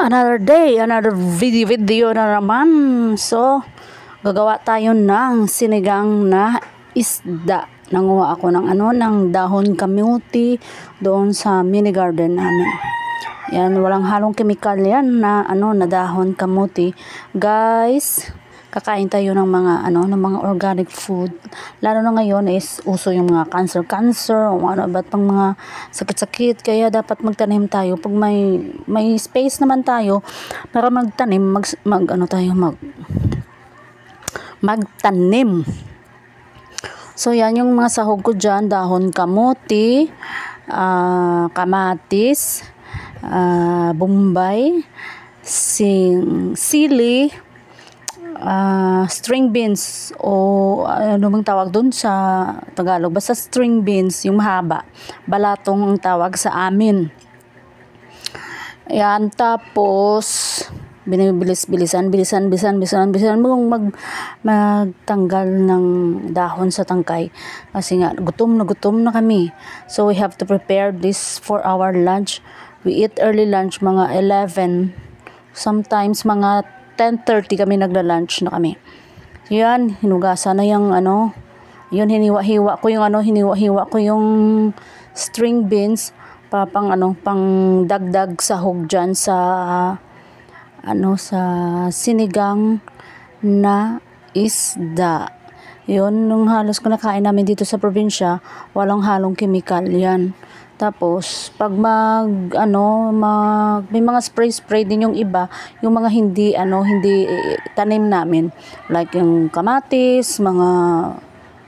Another day, another video na naman. So, gagawa tayo ng sinigang na isda. Nanguha ako ng dahon kamuti doon sa mini garden namin. Yan, walang halong chemical yan na na dahon kamuti. Guys, kakain tayo ng mga organic food. Lalo na ngayon is uso yung mga cancer o ba't pang mga sakit-sakit, kaya dapat magtanim tayo pag may space naman tayo para magtanim, magtanim. So yan yung mga sahog ko dyan, dahon kamuti, kamatis, bombay, sili, string beans o ano bang tawag doon sa Tagalog, basta string beans, yung mahaba, balatong ang tawag sa amin. Yan, tapos bilisan mong magtanggal ng dahon sa tangkay kasi nga gutom na kami. So we have to prepare this for our lunch. We eat early lunch mga 11, sometimes mga 10:30 kami nagla-lunch na kami. Yan, hinugasan na yung yun, hiniwa-hiwa ko yung string beans pang dagdag sahog dyan sa sa sinigang na isda. Yun, nung halos kinakain namin dito sa probinsya, walang halong chemical yan. Tapos pag may mga spray din yung iba, yung mga hindi tanim namin, like yung kamatis, mga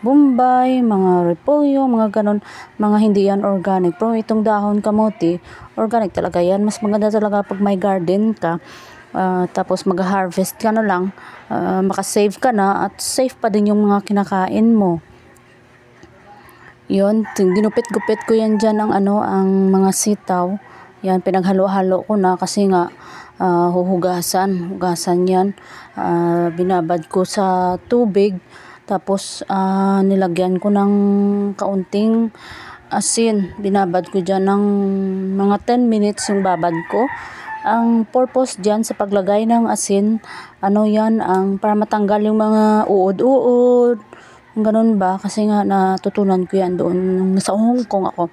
bombay, mga repolyo, mga ganon, mga hindi yan organic. Pero itong dahon kamote, organic talaga yan. Mas maganda talaga pag may garden ka, tapos mag-harvest ka na lang, makasave ka na at safe pa din yung mga kinakain mo. Yun, ginupit-gupit ko yan dyan ang mga sitaw. Yan, pinaghalo-halo ko na kasi nga hugasan yan. Binabad ko sa tubig, tapos nilagyan ko ng kaunting asin. Binabad ko dyan ng mga 10 minutes yung babad ko. Ang purpose dyan sa paglagay ng asin, para matanggal yung mga uod-uod, ganun ba, kasi nga natutunan ko yan doon sa Hong Kong ako.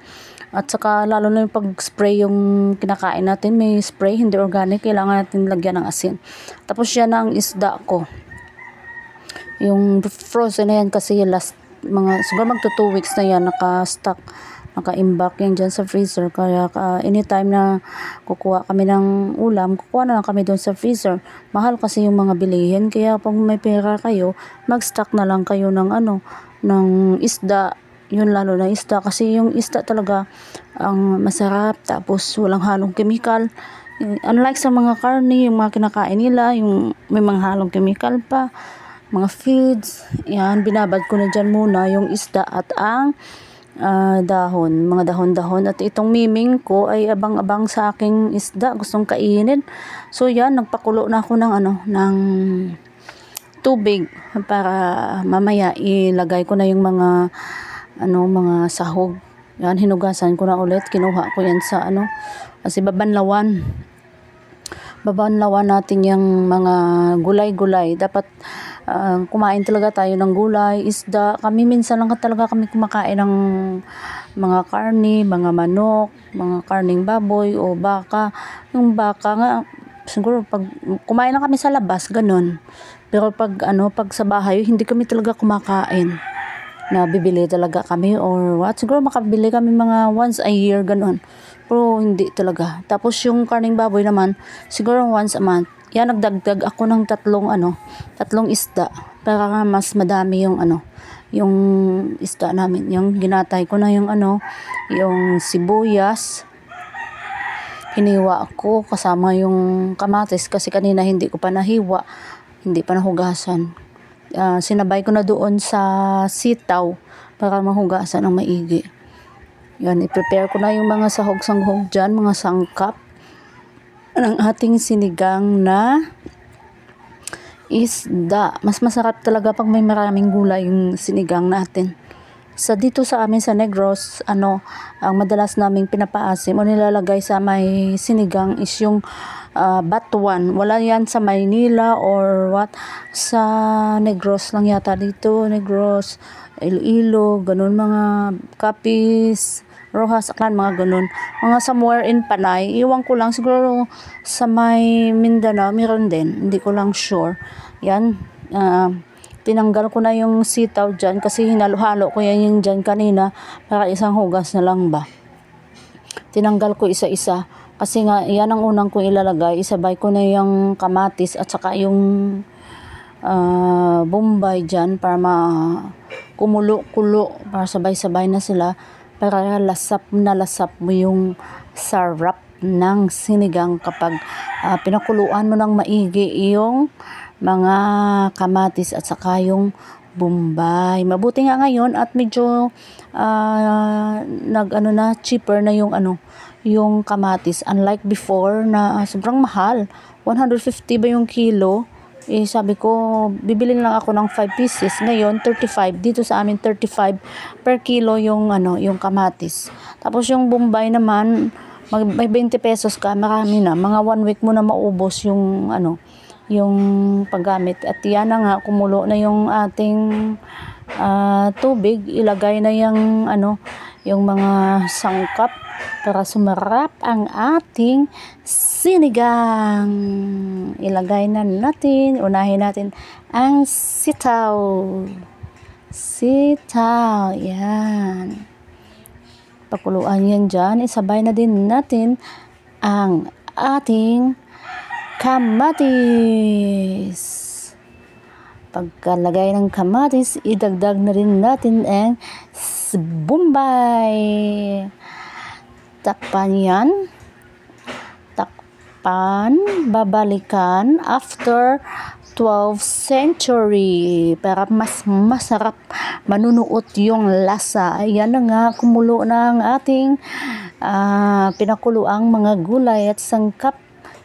At saka lalo na yung pag-spray yung kinakain natin, may spray, hindi organic, kailangan natin lagyan ng asin. Tapos yan ang isda ko, yung frozen na yan kasi siguro magto 2 weeks na yan naka-imbak yan dyan sa freezer. Kaya anytime na kukuha kami ng ulam, kukuha na lang kami doon sa freezer. Mahal kasi yung mga bilihin, kaya pag may pera kayo, mag-stock na lang kayo ng isda. Yun, lalo na isda, kasi yung isda talaga ang masarap, tapos walang halong chemical. Unlike sa mga karne, yung mga kinakain nila, yung may mga halong chemical pa, mga feeds. Yan, binabad ko na dyan muna yung isda at ang mga dahon. At itong miming ko ay abang-abang sa aking isda, gustong kainin. So yan, nagpakulo na ako ng tubig para mamaya ilagay ko na yung mga sahog. Yan, hinugasan ko na ulit, kinuha ko yan sa kasi babanlawan natin yung mga gulay-gulay. Dapat kumain talaga tayo ng gulay, isda. Kami minsan lang talaga kami kumakain ng mga karne, mga manok, mga karning baboy o baka. Yung baka nga, siguro pag kumain lang kami sa labas, ganun. Pero pag sa bahay, hindi kami talaga kumakain. Bibili talaga kami or what. Siguro makabili kami mga once a year, ganun. Pero hindi talaga. Tapos yung karning baboy naman, siguro once a month. Yan, nagdagdag ako ng tatlong isda para mas madami yung yung isda namin. Yung ginatay ko na yung sibuyas. Hiniwa ko kasama yung kamatis kasi kanina hindi ko pa nahiwa, hindi pa nahugasan. Sinabay ko na doon sa sitaw para mahugasan ng maigi. Yan, i-prepare ko na yung mga sahog-sanghog dyan, mga sangkap ng ating sinigang na isda. Mas masarap talaga pag may maraming gulay yung sinigang natin. Dito sa amin sa Negros, ang madalas naming pinapaasim o nilalagay sa may sinigang is yung Batuan. Wala yan sa Maynila or what. Sa Negros lang yata dito. Negros, Iloilo, ganun, mga Capiz, Rojas, Aklan, mga ganun. Mga somewhere in Panay. Iwan ko lang, siguro sa may Mindanao, meron din. Hindi ko lang sure. Yan. Tinanggal ko na yung sitaw dyan kasi hinalo-halo ko yan yung dyan kanina para isang hugas na lang ba. Tinanggal ko isa-isa kasi nga yan ang unang kong ilalagay. Isabay ko na yung kamatis at saka yung bombay dyan para kumulo-kulo, para sabay-sabay na sila, para lasap mo yung sarap ng sinigang kapag pinakuluan mo ng maigi yung mga kamatis at saka yung bombay. Mabuti nga ngayon at medyo cheaper na yung kamatis, unlike before na sobrang mahal. 150 ba yung kilo? Sabi ko bibilin lang ako ng 5 pieces. Ngayon 35 dito sa amin, 35 per kilo yung kamatis. Tapos yung bombay naman may 20 pesos ka, marami na, mga 1 week mo na maubos yung yung paggamit. At yan na nga, kumulo na yung ating tubig. Ilagay na yung yung mga sangkap para sumarap ang ating sinigang. Ilagay na natin, unahin natin ang sitaw. Yan. Pakuluan yan dyan. Isabay na din natin ang ating kamatis. Pagkalagay ng kamatis, idagdag na rin natin ang bombay. Takpan yan. Babalikan after 12th century para mas masarap manunuot yung lasa. Ayan na nga, kumulo na ang ating pinakuluang mga gulay at sangkap.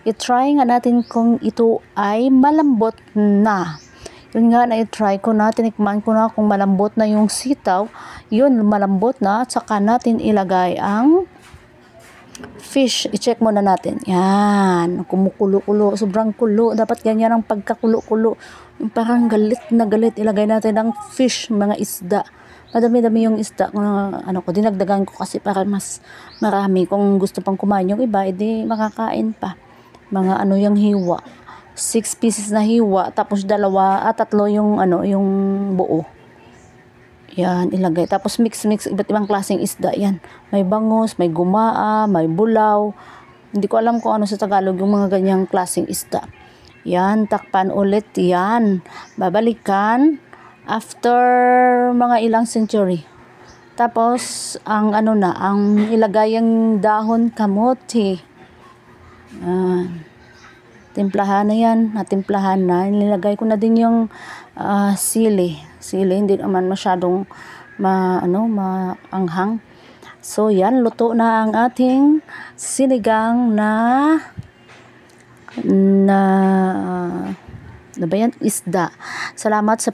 I-try nga natin kung ito ay malambot na. Yun nga, na-try ko na, tinikman ko na kung malambot na yung sitaw. Yun, malambot na. At saka natin ilagay ang fish. I-check muna natin. Yan, kumukulo-kulo. Sobrang kulo. Dapat ganyan ang pagkakulo-kulo. Yung parang galit na galit. Ilagay natin ang fish, mga isda. Madami-dami yung isda. Dinagdagan ko kasi para mas marami. Kung gusto pang kumain yung iba, edi makakain pa. Mga yung hiwa. 6 pieces na hiwa, tapos 2 at 3 yung yung buo. Yan, ilagay. Tapos mix iba't ibang klaseng isda yan. May bangus, may gumaa, may bulaw. Hindi ko alam kung ano sa Tagalog yung mga ganyang klaseng isda. Yan, takpan ulit yan. Babalikan after mga ilang century. Tapos ang ang ilagay yung dahon kamote. Timplahan na yan, natimplahan na. Nilagay ko na din yung sili. Hindi naman masyadong maanghang. So yan, luto na ang ating sinigang na isda. Salamat sa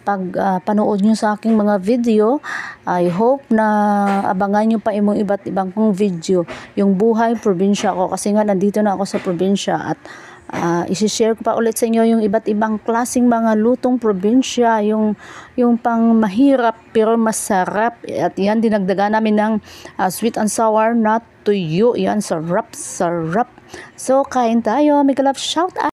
panood nyo sa aking mga video. I hope na abangan nyo pa imong iba't ibang kong video. Yung buhay probinsya ko, kasi nga nandito na ako sa probinsya at isi-share ko pa ulit sa inyo yung iba't ibang klaseng mga lutong probinsya, yung pang mahirap pero masarap. At yan, dinagdagan namin ng sweet and sour na tuyo. Yan, sarap. So, kain tayo. Mega love, shout out.